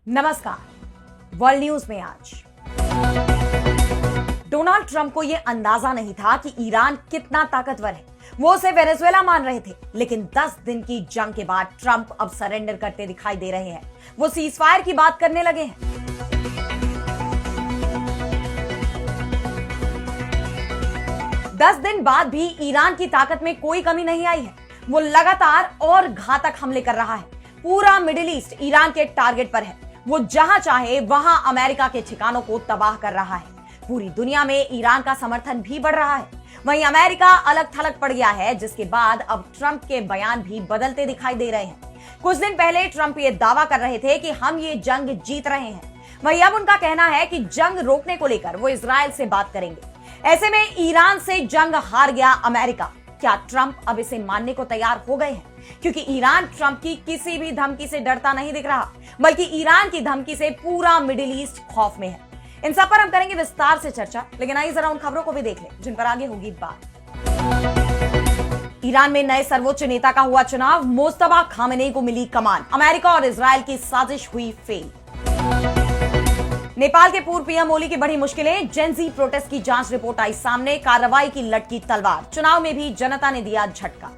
नमस्कार। World news में आज डोनाल्ड ट्रंप को यह अंदाजा नहीं था कि ईरान कितना ताकतवर है। वो उसे वेनेजुएला मान रहे थे, लेकिन 10 दिन की जंग के बाद ट्रंप अब सरेंडर करते दिखाई दे रहे हैं। वो सीजफायर की बात करने लगे हैं। दस दिन बाद भी ईरान की ताकत में कोई कमी नहीं आई है। वो लगातार और घातक हमले कर रहा है। पूरा मिडिल ईस्ट ईरान के टारगेट पर है। वो जहां चाहे वहां अमेरिका के ठिकानों को तबाह कर रहा है। पूरी दुनिया में ईरान का समर्थन भी बढ़ रहा है। वहीं अमेरिका अलग थलग पड़ गया है, जिसके बाद अब ट्रंप के बयान भी बदलते दिखाई दे रहे हैं। कुछ दिन पहले ट्रंप ये दावा कर रहे थे कि हम ये जंग जीत रहे हैं। वहीं अब उनका कहना है कि जंग रोकने को लेकर वो इजराइल से बात करेंगे। ऐसे में ईरान से जंग हार गया अमेरिका। क्या ट्रंप अब इसे मानने को तैयार हो गए हैं? क्योंकि ईरान ट्रंप की किसी भी धमकी से डरता नहीं दिख रहा, बल्कि ईरान की धमकी से पूरा मिडिल ईस्ट खौफ में है। इन सब पर हम करेंगे विस्तार से चर्चा, लेकिन आइए जरा उन खबरों को भी देख लें जिन पर आगे होगी बात। ईरान में नए सर्वोच्च नेता का हुआ चुनाव। मुस्तफा खामेनेई को मिली कमान। अमेरिका और इजराइल की साजिश हुई फेल। नेपाल के पूर्व पीएम ओली की बड़ी मुश्किलें। जेन-ज़ी प्रोटेस्ट की जांच रिपोर्ट आई सामने। कार्रवाई की लटकी तलवार। चुनाव में भी जनता ने दिया झटका।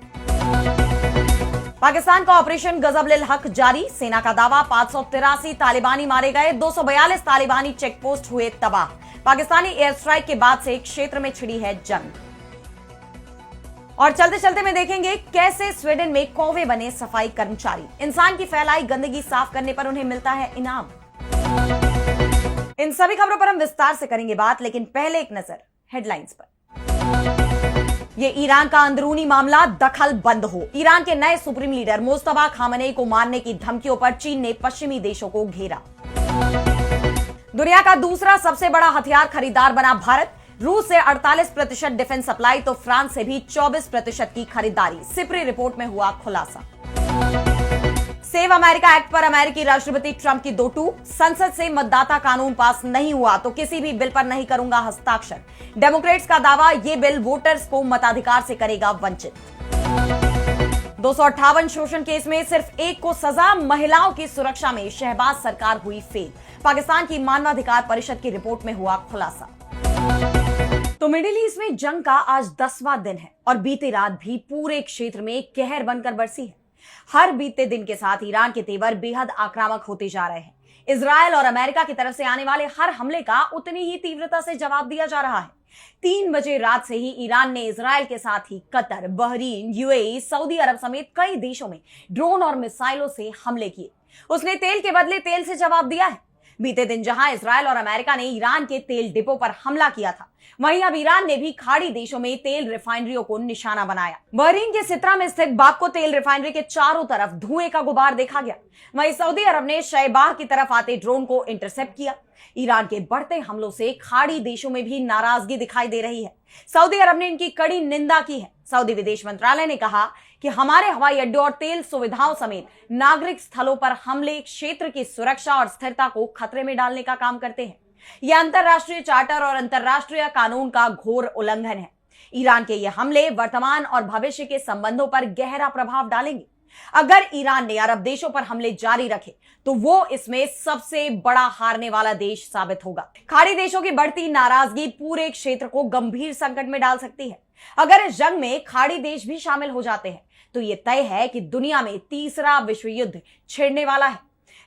पाकिस्तान का ऑपरेशन गजब-उल हक जारी। सेना का दावा 583 तालिबानी मारे गए। 242 तालिबानी चेकपोस्ट हुए तबाह। पाकिस्तानी एयर स्ट्राइक के बाद से क्षेत्र में छिड़ी है जंग। और चलते चलते में देखेंगे कैसे स्वीडन में कौवे बने सफाई कर्मचारी। इंसान की फैलाई गंदगी साफ करने पर उन्हें मिलता है इनाम। इन सभी खबरों पर हम विस्तार से करेंगे बात, लेकिन पहले एक नजर हेडलाइंस पर। ये ईरान का अंदरूनी मामला, दखल बंद हो। ईरान के नए सुप्रीम लीडर मुस्तफा खामेनेई को मारने की धमकियों पर चीन ने पश्चिमी देशों को घेरा। दुनिया का दूसरा सबसे बड़ा हथियार खरीदार बना भारत। रूस से 48% डिफेंस सप्लाई तो फ्रांस से भी 24% की खरीदारी। सिप्री रिपोर्ट में हुआ खुलासा। सेव अमेरिका एक्ट पर अमेरिकी राष्ट्रपति ट्रंप की दो टूक। संसद से मतदाता कानून पास नहीं हुआ तो किसी भी बिल पर नहीं करूंगा हस्ताक्षर। डेमोक्रेट्स का दावा, ये बिल वोटर्स को मताधिकार से करेगा वंचित। 258 शोषण केस में सिर्फ एक को सजा। महिलाओं की सुरक्षा में शहबाज सरकार हुई फेल। पाकिस्तान की मानवाधिकार परिषद की रिपोर्ट में हुआ खुलासा। तो मिडिल ईस्ट में जंग का आज 10वां दिन है और बीती रात भी पूरे क्षेत्र में कहर बनकर बरसी है। हर बीते दिन के साथ ईरान के तेवर बेहद आक्रामक होते जा रहे हैं। इजरायल और अमेरिका की तरफ से आने वाले हर हमले का उतनी ही तीव्रता से जवाब दिया जा रहा है। 3 बजे रात से ही ईरान ने इजरायल के साथ ही कतर, बहरीन, यूएई, सऊदी अरब समेत कई देशों में ड्रोन और मिसाइलों से हमले किए। उसने तेल के बदले तेल से जवाब दिया है। बीते दिन जहां इजरायल और अमेरिका ने ईरान के तेल डिपो पर हमला किया था, वहीं अब ईरान ने भी खाड़ी देशों में तेल रिफाइनरियों को निशाना बनाया। बहरीन के सित्रा में स्थित बाको तेल रिफाइनरी के चारों तरफ धुएं का गुबार देखा गया। वहीं सऊदी अरब ने शैबाह की तरफ आते ड्रोन को इंटरसेप्ट किया। ईरान के बढ़ते हमलों से खाड़ी देशों में भी नाराजगी दिखाई दे रही है। सऊदी अरब ने इनकी कड़ी निंदा की है। सऊदी विदेश मंत्रालय ने कहा कि हमारे हवाई अड्डों और तेल सुविधाओं समेत नागरिक स्थलों पर हमले क्षेत्र की सुरक्षा और स्थिरता को खतरे में डालने का काम करते हैं। यह अंतर्राष्ट्रीय चार्टर और अंतर्राष्ट्रीय कानून का घोर उल्लंघन है। ईरान के ये हमले वर्तमान और भविष्य के संबंधों पर गहरा प्रभाव डालेंगे। अगर ईरान ने अरब देशों पर हमले जारी रखे तो वो इसमें सबसे बड़ा हारने वाला देश साबित होगा। खाड़ी देशों की बढ़ती नाराजगी पूरे क्षेत्र को गंभीर संकट में डाल सकती है। अगर इस जंग में खाड़ी देश भी शामिल हो जाते हैं तो ये तय है कि दुनिया में तीसरा विश्व युद्ध छिड़ने वाला है।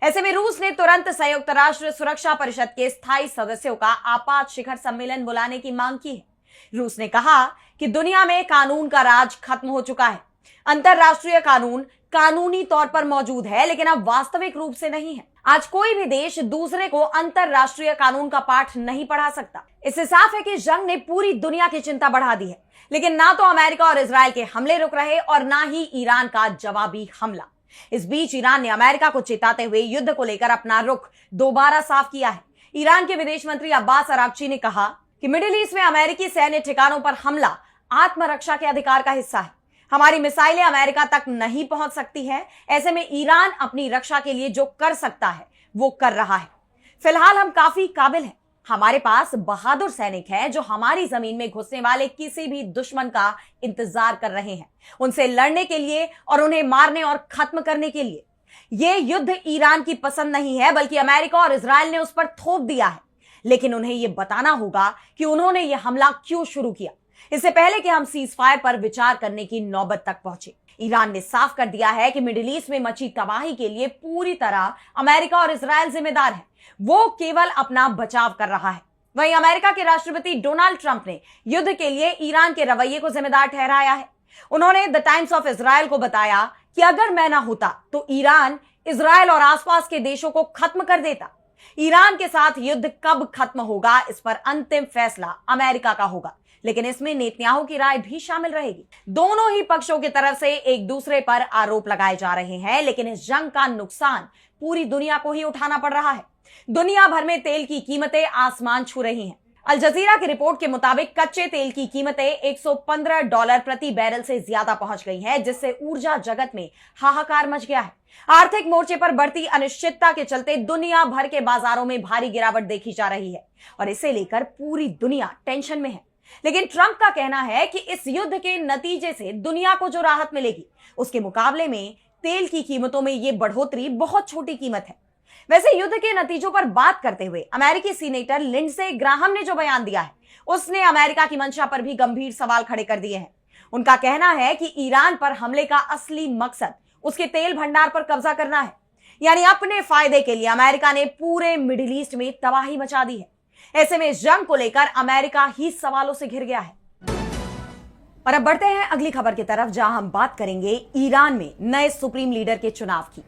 ऐसे में रूस ने तुरंत संयुक्त राष्ट्र सुरक्षा परिषद के स्थायी सदस्यों का आपात शिखर सम्मेलन बुलाने की मांग की है। रूस ने कहा कि दुनिया में कानून का राज खत्म हो चुका है। अंतरराष्ट्रीय कानून कानूनी तौर पर मौजूद है, लेकिन अब वास्तविक रूप से नहीं है। आज कोई भी देश दूसरे को अंतरराष्ट्रीय कानून का पाठ नहीं पढ़ा सकता। इससे साफ है कि जंग ने पूरी दुनिया की चिंता बढ़ा दी है। लेकिन ना तो अमेरिका और इजरायल के हमले रुक रहे और ना ही ईरान का जवाबी हमला। इस बीच ईरान ने अमेरिका को चेताते हुए युद्ध को लेकर अपना रुख दोबारा साफ किया है। ईरान के विदेश मंत्री अब्बास अरागची ने कहा कि मिडिल ईस्ट में अमेरिकी सैन्य ठिकानों पर हमला आत्मरक्षा के अधिकार का हिस्सा है। हमारी मिसाइलें अमेरिका तक नहीं पहुंच सकती है। ऐसे में ईरान अपनी रक्षा के लिए जो कर सकता है वो कर रहा है। फिलहाल हम काफी काबिल हैं। हमारे पास बहादुर सैनिक हैं जो हमारी जमीन में घुसने वाले किसी भी दुश्मन का इंतजार कर रहे हैं, उनसे लड़ने के लिए और उन्हें मारने और खत्म करने के लिए। ये युद्ध ईरान की पसंद नहीं है, बल्कि अमेरिका और इजराइल ने उस पर थोप दिया है। लेकिन उन्हें यह बताना होगा कि उन्होंने यह हमला क्यों शुरू किया, इससे पहले कि हम सीज फायर पर विचार करने की नौबत तक पहुंचे। ईरान ने साफ कर दिया है कि मिडिल ईस्ट में मची तबाही के लिए पूरी तरह अमेरिका और इजराइल जिम्मेदार है। वो केवल अपना बचाव कर रहा है। वहीं अमेरिका के राष्ट्रपति डोनाल्ड ट्रंप ने युद्ध के लिए ईरान के रवैये को जिम्मेदार ठहराया है। उन्होंने द टाइम्स ऑफ इजराइल को बताया कि अगर मैं ना होता तो ईरान इजराइल और आसपास के देशों को खत्म कर देता। ईरान के साथ युद्ध कब खत्म होगा, इस पर अंतिम फैसला अमेरिका का होगा, लेकिन इसमें नेतन्याहू की राय भी शामिल रहेगी। दोनों ही पक्षों की तरफ से एक दूसरे पर आरोप लगाए जा रहे हैं, लेकिन इस जंग का नुकसान पूरी दुनिया को ही उठाना पड़ रहा है। दुनिया भर में तेल की कीमतें आसमान छू रही हैं। अल जजीरा की रिपोर्ट के मुताबिक कच्चे तेल की कीमतें $115 प्रति बैरल से ज्यादा पहुंच गई हैं, जिससे ऊर्जा जगत में हाहाकार मच गया है। आर्थिक मोर्चे पर बढ़ती अनिश्चितता के चलते दुनिया भर के बाजारों में भारी गिरावट देखी जा रही है और इसे लेकर पूरी दुनिया टेंशन में है। लेकिन ट्रंप का कहना है कि इस युद्ध के नतीजे से दुनिया को जो राहत मिलेगी, उसके मुकाबले में तेल की कीमतों में यह बढ़ोतरी बहुत छोटी कीमत है। वैसे युद्ध के नतीजों पर बात करते हुए अमेरिकी सीनेटर लिंडसे ग्राहम ने जो बयान दिया है, उसने अमेरिका की मंशा पर भी गंभीर सवाल खड़े कर दिए हैं। उनका कहना है कि ईरान पर हमले का असली मकसद उसके तेल भंडार पर कब्जा करना है। यानी अपने फायदे के लिए अमेरिका ने पूरे मिडिल ईस्ट में तबाही मचा दी है। ऐसे में इस जंग को लेकर अमेरिका ही सवालों से घिर गया है। और अब बढ़ते हैं अगली खबर की तरफ, जहां हम बात करेंगे ईरान में नए सुप्रीम लीडर के चुनाव की।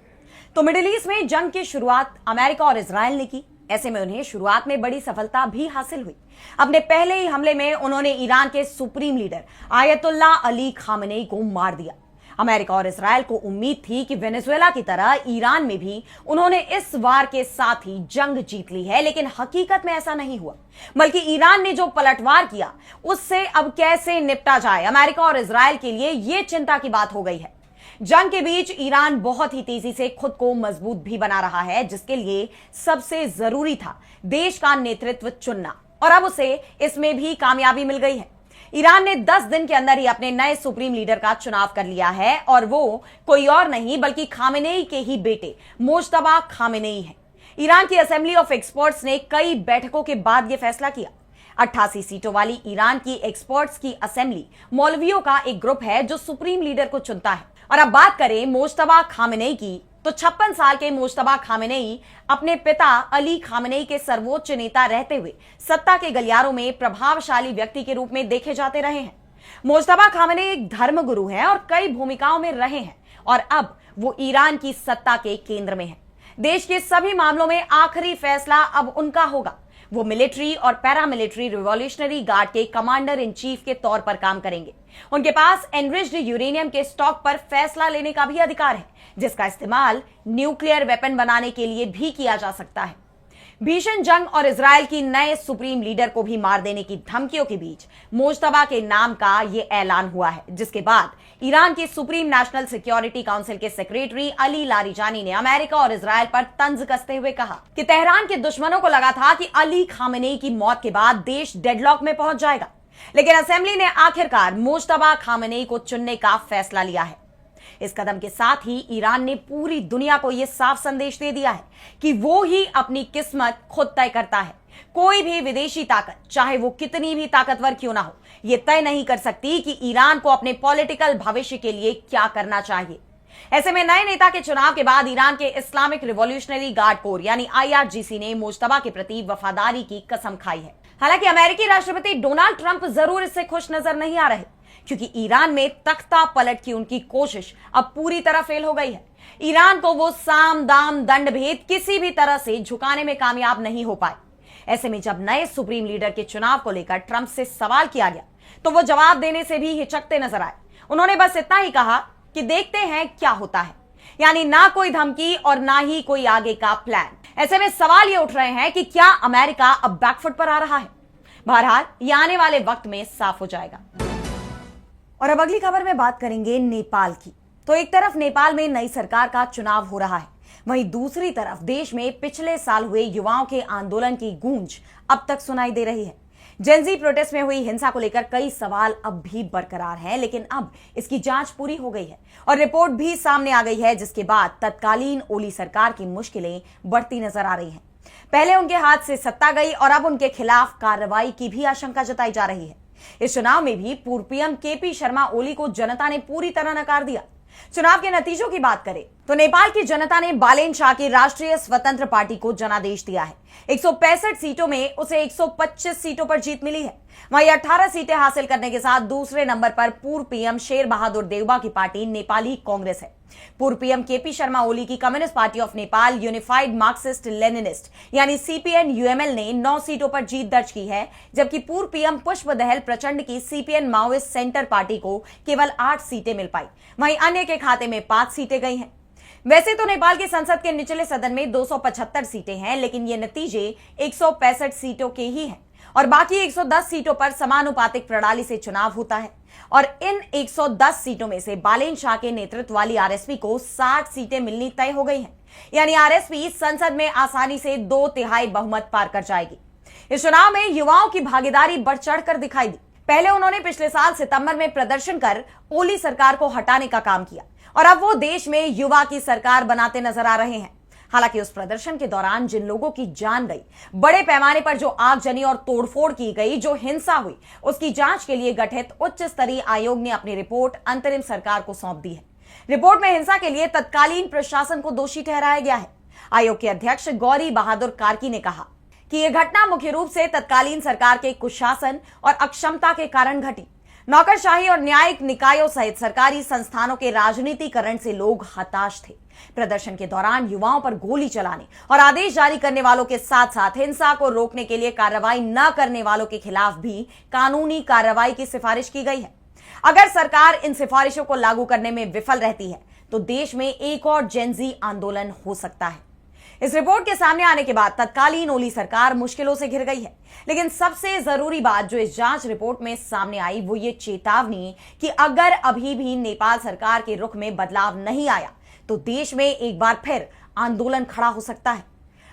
तो मिडिल ईस्ट में जंग की शुरुआत अमेरिका और इजराइल ने की। ऐसे में उन्हें शुरुआत में बड़ी सफलता भी हासिल हुई। अपने पहले ही हमले में उन्होंने ईरान के supreme leader ayatollah Ali Khamenei को मार दिया। अमेरिका और इजराइल को उम्मीद थी कि वेनेजुएला की तरह ईरान में भी उन्होंने इस वार के साथ ही जंग जीत ली है, लेकिन हकीकत में ऐसा नहीं हुआ। बल्कि ईरान ने जो पलटवार किया, उससे अब कैसे निपटा जाए, अमेरिका और इजराइल के लिए यह चिंता की बात हो गई है। जंग के बीच ईरान बहुत ही तेजी से खुद को मजबूत भी बना रहा है, जिसके लिए सबसे जरूरी था देश का नेतृत्व चुनना, और अब उसे इसमें भी कामयाबी मिल गई है। ईरान ने 10 दिन के अंदर ही अपने नए सुप्रीम लीडर का चुनाव कर लिया है, और वो कोई और नहीं बल्कि खामेनेई के ही बेटे मोज्तबा खामेनेई है। ईरान की असेंबली ऑफ एक्सपर्ट्स ने कई बैठकों के बाद यह फैसला किया। 88 सीटों वाली ईरान की एक्सपर्ट्स की असेंबली मौलवियों का एक ग्रुप है जो सुप्रीम लीडर को चुनता है। और अब बात करें मोज्तबा खामेनेई की, तो 56 साल के मोज्तबा खामेनेई अपने पिता अली खामेनेई के सर्वोच्च नेता रहते हुए सत्ता के गलियारों में प्रभावशाली व्यक्ति के रूप में देखे जाते रहे हैं। मोज्तबा खामेनेई एक धर्मगुरु हैं और कई भूमिकाओं में रहे हैं, और अब वो ईरान की सत्ता के केंद्र में है। देश के सभी मामलों में आखिरी फैसला अब उनका होगा। वो मिलिट्री और पैरामिलिट्री रिवॉल्यूशनरी गार्ड के कमांडर इन चीफ के तौर पर काम करेंगे। उनके पास एनरिच्ड यूरेनियम के स्टॉक पर फैसला लेने का भी अधिकार है, जिसका इस्तेमाल न्यूक्लियर वेपन बनाने के लिए भी किया जा सकता है। भीषण जंग और इजराइल की नए सुप्रीम लीडर को भी मार देने की धमकियों के बीच मोज्तबा के नाम का यह ऐलान हुआ है, जिसके बाद ईरान की सुप्रीम नेशनल सिक्योरिटी काउंसिल के सेक्रेटरी अली लारिजानी ने अमेरिका और इजराइल पर तंज कसते हुए कहा कि तेहरान के दुश्मनों को लगा था कि अली खामेनेई की मौत के बाद देश डेडलॉक में पहुंच जाएगा, लेकिन असेंबली ने आखिरकार मोज्तबा खामेनेई को चुनने का फैसला लिया है। इस कदम के साथ ही ईरान ने पूरी दुनिया को यह साफ संदेश दे दिया है कि वो ही अपनी किस्मत खुद तय करता है। कोई भी विदेशी ताकत, चाहे वो कितनी भी ताकतवर क्यों ना हो, यह तय नहीं कर सकती कि ईरान को अपने पॉलिटिकल भविष्य के लिए क्या करना चाहिए। ऐसे में नए नेता के चुनाव के बाद ईरान के इस्लामिक रिवॉल्यूशनरी गार्ड कोर यानी IRGC ने मोज्तबा के प्रति वफादारी की कसम खाई है। हालांकि अमेरिकी राष्ट्रपति डोनाल्ड ट्रंप जरूर इससे खुश नजर नहीं आ रहे, क्योंकि ईरान में तख्ता पलट की उनकी कोशिश अब पूरी तरह फेल हो गई है। ईरान को वो साम दाम दंड भेद किसी भी तरह से झुकाने में कामयाब नहीं हो पाए। ऐसे में जब नए सुप्रीम लीडर के चुनाव को लेकर ट्रंप से सवाल किया गया, तो वो जवाब देने से भी हिचकते नजर आए। उन्होंने बस इतना ही कहा कि देखते हैं क्या होता है, यानी ना कोई धमकी और ना ही कोई आगे का प्लान। ऐसे में सवाल ये उठ रहे हैं कि क्या अमेरिका अब बैकफुट पर आ रहा है। बहरहाल ये आने वाले वक्त में साफ हो जाएगा। और अब अगली खबर में बात करेंगे नेपाल की। तो एक तरफ नेपाल में नई सरकार का चुनाव हो रहा है, वहीं दूसरी तरफ देश में पिछले साल हुए युवाओं के आंदोलन की गूंज अब तक सुनाई दे रही है। जेनजी प्रोटेस्ट में हुई हिंसा को लेकर कई सवाल अब भी बरकरार हैं, लेकिन अब इसकी जांच पूरी हो गई है और रिपोर्ट भी सामने आ गई है, जिसके बाद तत्कालीन ओली सरकार की मुश्किलें बढ़ती नजर आ रही हैं। पहले उनके हाथ से सत्ता गई और अब उनके खिलाफ कार्रवाई की भी आशंका जताई जा रही है। इस चुनाव में भी पूर्व पीएम केपी शर्मा ओली को जनता ने पूरी तरह नकार दिया। चुनाव के नतीजों की बात करें तो नेपाल की जनता ने बालेन शाह की राष्ट्रीय स्वतंत्र पार्टी को जनादेश दिया है। 165 सीटों में उसे 125 सीटों पर जीत मिली है। वहीं 18 सीटें हासिल करने के साथ दूसरे नंबर पर पूर्व पीएम शेर बहादुर देउबा की पार्टी नेपाली कांग्रेस है। पूर्व पीएम केपी शर्मा ओली की communist party of Nepal unified Marxist Leninist यानी सीपीएन यूएमएल ने 9 सीटों पर जीत दर्ज की है, जबकि पूर्व पीएम पुष्पदहल प्रचंड की सीपीएन माओइस्ट सेंटर पार्टी को केवल 8 सीटें मिल पाई। वहीं अन्य के खाते में 5 सीटें गई हैं। वैसे तो नेपाल की संसद के निचले सदन में 275 सीटें हैं, लेकिन ये नतीजे 165 सीटों के ही हैं और बाकी 110 सीटों पर समानुपातिक प्रणाली से चुनाव होता है और इन 110 सीटों में से बालेन शाह के नेतृत्व वाली आरएसपी को 60 सीटें मिलनी तय हो गई हैं। यानी आरएसपी संसद में आसानी से 2/3 बहुमत पार कर जाएगी। इस चुनाव में युवाओं की भागीदारी बढ़ चढ़कर दिखाई दी। पहले उन्होंने पिछले साल सितंबर में प्रदर्शन कर ओली सरकार को हटाने का काम किया और अब वो देश में युवा की सरकार बनाते नजर आ रहे हैं। हालांकि उस प्रदर्शन के दौरान जिन लोगों की जान गई, बड़े पैमाने पर जो आगजनी और तोड़फोड़ की गई, जो हिंसा हुई, उसकी जांच के लिए गठित उच्च स्तरीय आयोग ने अपनी रिपोर्ट अंतरिम सरकार को सौंप दी है। रिपोर्ट में हिंसा के लिए तत्कालीन प्रशासन को दोषी ठहराया गया है। आयोग के अध्यक्ष गौरी बहादुर कार्की ने कहा कि यह घटना मुख्य रूप से तत्कालीन सरकार के कुशासन और अक्षमता के कारण घटी। नौकरशाही और न्यायिक निकायों सहित सरकारी संस्थानों के राजनीतिकरण से लोग हताश थे। प्रदर्शन के दौरान युवाओं पर गोली चलाने और आदेश जारी करने वालों के साथ साथ हिंसा को रोकने के लिए कार्रवाई न करने वालों के खिलाफ भी कानूनी कार्रवाई की सिफारिश की गई है। अगर सरकार इन सिफारिशों को लागू करने में विफल रहती है तो देश में एक और जेनजी आंदोलन हो सकता है। इस रिपोर्ट के सामने आने के बाद तत्कालीन ओली सरकार मुश्किलों से घिर गई है, लेकिन सबसे जरूरी बात जो इस जांच रिपोर्ट में सामने आई वो ये चेतावनी कि अगर अभी भी नेपाल सरकार के रुख में बदलाव नहीं आया तो देश में एक बार फिर आंदोलन खड़ा हो सकता है।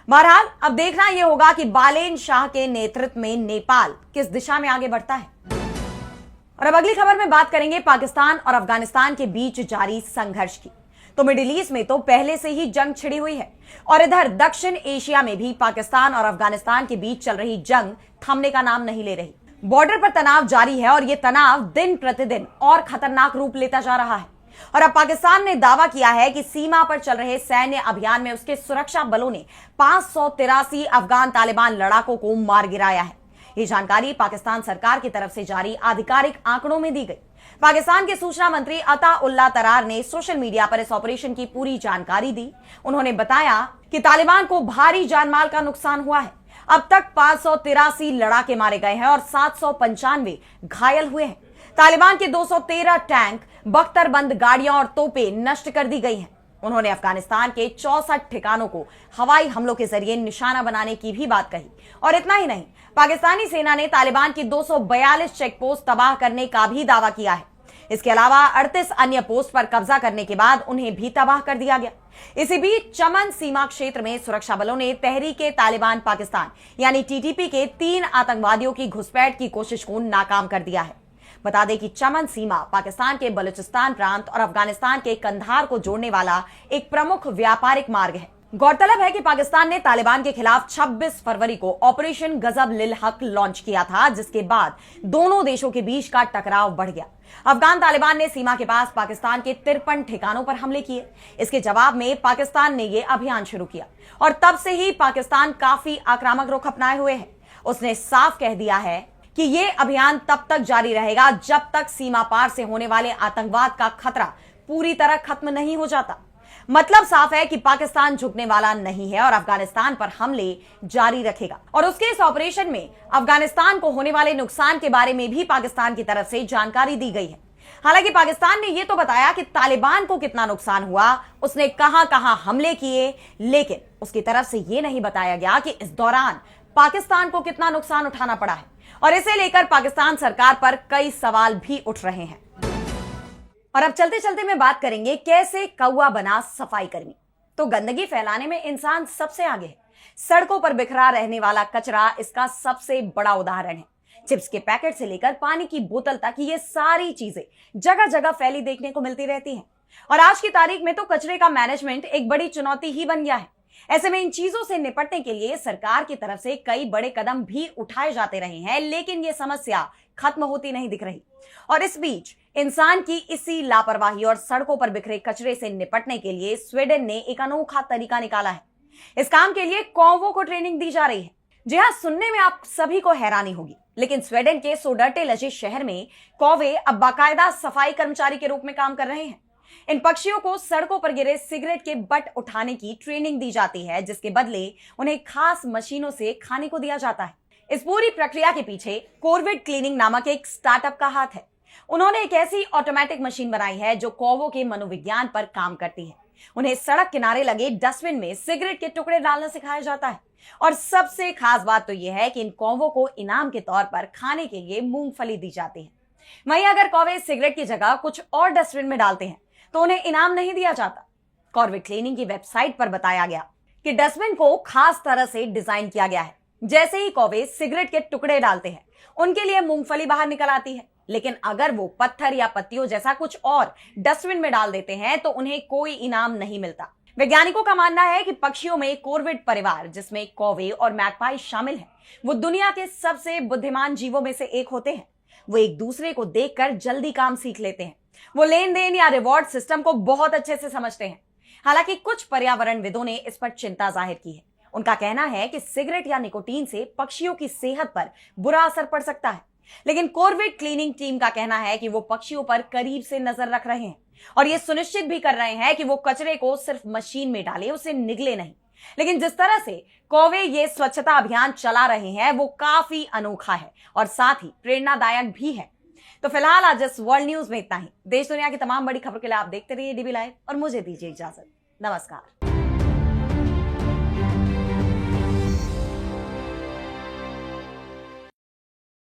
बहरहाल अब देखना यह होगा कि बालेन शाह के नेतृत्व में नेपाल किस दिशा में आगे बढ़ता है। और अब अगली खबर में बात करेंगे पाकिस्तान और अफगानिस्तान के बीच जारी संघर्ष की। तो मिडिल ईस्ट में तो पहले से ही जंग छिड़ी हुई है और इधर दक्षिण एशिया में भी पाकिस्तान और अफगानिस्तान के बीच चल रही जंग थमने का नाम नहीं ले रही। बॉर्डर पर तनाव जारी है और यह तनाव दिन प्रतिदिन और खतरनाक रूप लेता जा रहा है। और अब पाकिस्तान ने दावा किया है कि सीमा पर चल रहे सैन्य अभियान में उसके सुरक्षा बलों ने 583 अफगान तालिबान लड़ाकों को मार गिराया है। ये जानकारी पाकिस्तान सरकार की तरफ से जारी आधिकारिक आंकड़ों में दी गई। पाकिस्तान के सूचना मंत्री अता उल्ला तरार ने सोशल मीडिया पर इस ऑपरेशन की पूरी जानकारी दी। उन्होंने बताया कि तालिबान को भारी जानमाल का नुकसान हुआ है। अब तक 583 लड़ाके मारे गए हैं और 795 घायल हुए हैं। तालिबान के 213 टैंक, बख्तरबंद गाड़ियां और तोपें नष्ट कर दी गई हैं। उन्होंने अफगानिस्तान के 64 ठिकानों को हवाई हमलों के जरिए निशाना बनाने की भी बात कही। और इतना ही नहीं, पाकिस्तानी सेना ने तालिबान की 242 चेकपोस्ट तबाह करने का भी दावा किया है। इसके अलावा 38 अन्य पोस्ट पर कब्जा करने के बाद उन्हें भी तबाह कर दिया गया। इसी बीच चमन सीमा क्षेत्र में सुरक्षा बलों ने तहरीके तालिबान पाकिस्तान यानी टीटीपी के 3 आतंकवादियों की घुसपैठ की कोशिश को नाकाम कर दिया है। बता दें कि चमन सीमा पाकिस्तान के बलूचिस्तान प्रांत और अफगानिस्तान के कंधार को जोड़ने वाला एक प्रमुख व्यापारिक मार्ग है। गौरतलब है कि पाकिस्तान ने तालिबान के खिलाफ 26 फरवरी को ऑपरेशन गजब लिल हक लॉन्च किया था, जिसके बाद दोनों देशों के बीच का टकराव बढ़ गया। अफगान तालिबान ने सीमा के पास पाकिस्तान के 53 ठिकानों पर हमले किए। इसके जवाब में पाकिस्तान ने यह अभियान शुरू किया और तब से ही पाकिस्तान काफी आक्रामक रुख अपनाए हुए है। उसने साफ कह दिया है कि यह अभियान तब तक जारी रहेगा जब तक सीमा पार से होने वाले आतंकवाद का खतरा पूरी तरह खत्म नहीं हो जाता। मतलब साफ है कि पाकिस्तान झुकने वाला नहीं है और अफगानिस्तान पर हमले जारी रखेगा। और उसके इस ऑपरेशन में अफगानिस्तान को होने वाले नुकसान के बारे में भी पाकिस्तान की तरफ से जानकारी दी गई है। हालांकि पाकिस्तान ने यह तो बताया कि तालिबान को कितना नुकसान हुआ, उसने कहां कहां हमले किए, लेकिन उसकी तरफ से यह नहीं बताया गया कि इस दौरान पाकिस्तान को कितना नुकसान उठाना पड़ा है। और इसे लेकर पाकिस्तान सरकार पर कई सवाल भी उठ रहे हैं। और अब चलते चलते मैं बात करेंगे कैसे कौवा बना सफाई कर्मी। तो गंदगी फैलाने में इंसान सबसे आगे है। सड़कों पर बिखरा रहने वाला कचरा इसका सबसे बड़ा उदाहरण है। चिप्स के पैकेट से लेकर पानी की बोतल तक ये सारी चीजें जगह जगह फैली देखने को मिलती रहती हैं। और आज की तारीख में तो कचरे का मैनेजमेंट एक बड़ी चुनौती ही बन गया है। ऐसे में इन चीजों से निपटने के लिए सरकार की तरफ से कई बड़े कदम भी उठाए जाते रहे हैं, लेकिन ये समस्या खत्म होती नहीं दिख रही। और इस बीच इंसान की इसी लापरवाही और सड़कों पर बिखरे कचरे से निपटने के लिए स्वीडन ने एक अनोखा तरीका निकाला है। इस काम के लिए कौवों को ट्रेनिंग दी जा रही है। जी हाँ, सुनने में आप सभी को हैरानी होगी, लेकिन स्वीडन के सोडरटेलजे शहर में कौवे अब बाकायदा सफाई कर्मचारी के रूप में काम कर रहे हैं। इन पक्षियों को सड़कों पर गिरे सिगरेट के बट उठाने की ट्रेनिंग दी जाती है, जिसके बदले उन्हें खास मशीनों से खाने को दिया जाता है। इस पूरी प्रक्रिया के पीछे कोरविड क्लीनिंग नामक एक स्टार्टअप का हाथ है। उन्होंने एक ऐसी ऑटोमेटिक मशीन बनाई है जो कौवों के मनोविज्ञान पर काम करती है। उन्हें सड़क किनारे लगे डस्टबिन में सिगरेट के टुकड़े डालना सिखाया जाता है। और सबसे खास बात तो यह है कि इन कौवों को इनाम के तौर पर खाने के लिए मूंगफली दी जाती है। वहीं अगर कौवे सिगरेट की जगह कुछ और डस्टबिन में डालते हैं तो उन्हें इनाम नहीं दिया जाता। कॉर्विड क्लीनिंग की वेबसाइट पर बताया गया कि डस्टबिन को खास तरह से डिजाइन किया गया है। जैसे ही कौवे सिगरेट के टुकड़े डालते हैं, उनके लिए मूंगफली बाहर निकल आती है, लेकिन अगर वो पत्थर या पत्तियों जैसा कुछ और डस्टबिन में डाल देते हैं तो उन्हें कोई इनाम नहीं मिलता। वैज्ञानिकों का मानना है कि पक्षियों में कोरविड परिवार, जिसमें कौवे और मैगपाई शामिल हैं, वो दुनिया के सबसे बुद्धिमान जीवों में से एक होते हैं। वो एक दूसरे को देखकर जल्दी काम सीख लेते हैं। वो लेन देन या रिवॉर्ड सिस्टम को बहुत अच्छे से समझते हैं। हालांकि कुछ पर्यावरणविदों ने इस पर चिंता जाहिर की है। उनका कहना है कि सिगरेट या निकोटीन से पक्षियों की सेहत पर बुरा असर पड़ सकता है, लेकिन कोरविड क्लीनिंग टीम का कहना है कि वो पक्षियों पर करीब से नजर रख रहे हैं और ये सुनिश्चित भी कर रहे हैं कि वो कचरे को सिर्फ मशीन में डाले, उसे निगले नहीं। लेकिन जिस तरह से कौवे ये स्वच्छता अभियान चला रहे हैं वो काफी अनोखा है और साथ ही प्रेरणादायक भी है। तो फिलहाल आज इस वर्ल्ड न्यूज में इतना ही। देश दुनिया की तमाम बड़ी खबर के लिए आप देखते रहिए डीबी लाइव और मुझे दीजिए इजाजत। नमस्कार।